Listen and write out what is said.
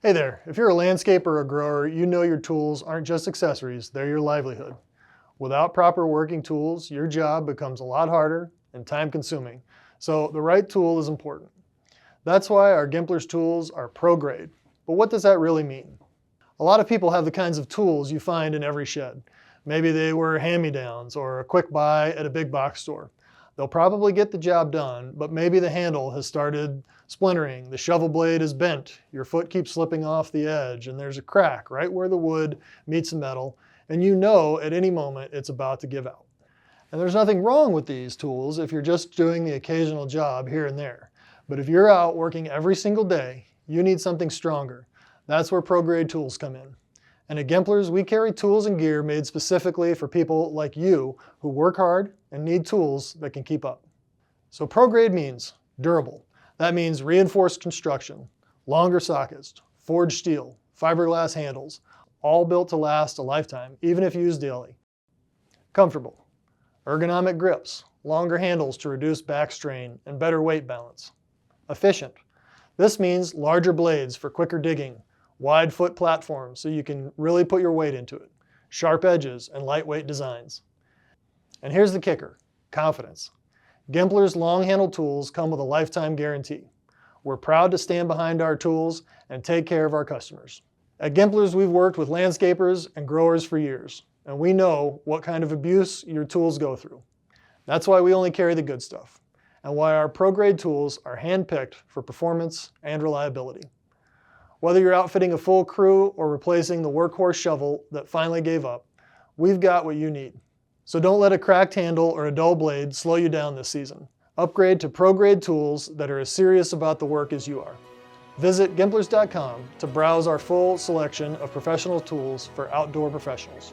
Hey there, if you're a landscaper or a grower, you know your tools aren't just accessories, they're your livelihood. Without proper working tools, your job becomes a lot harder and time consuming. So the right tool is important. That's why our Gemplers tools are pro grade. But what does that really mean? A lot of people have the kinds of tools you find in every shed. Maybe they were hand-me-downs or a quick buy at a big box store. They'll probably get the job done, but maybe the handle has started splintering, the shovel blade is bent, your foot keeps slipping off the edge, and there's a crack right where the wood meets the metal, and you know at any moment it's about to give out. And there's nothing wrong with these tools if you're just doing the occasional job here and there. But if you're out working every single day, you need something stronger. That's where Prograde tools come in. And at Gemplers, we carry tools and gear made specifically for people like you who work hard and need tools that can keep up. So Prograde means durable. That means reinforced construction, longer sockets, forged steel, fiberglass handles, all built to last a lifetime, even if used daily. Comfortable. Ergonomic grips, longer handles to reduce back strain and better weight balance. Efficient. This means larger blades for quicker digging, wide foot platforms so you can really put your weight into it, sharp edges and lightweight designs. And here's the kicker, confidence. Gemplers long-handled tools come with a lifetime guarantee. We're proud to stand behind our tools and take care of our customers. At Gemplers, we've worked with landscapers and growers for years, and we know what kind of abuse your tools go through. That's why we only carry the good stuff, and why our Prograde tools are hand-picked for performance and reliability. Whether you're outfitting a full crew or replacing the workhorse shovel that finally gave up, we've got what you need. So don't let a cracked handle or a dull blade slow you down this season. Upgrade to Prograde tools that are as serious about the work as you are. Visit Gemplers.com to browse our full selection of professional tools for outdoor professionals.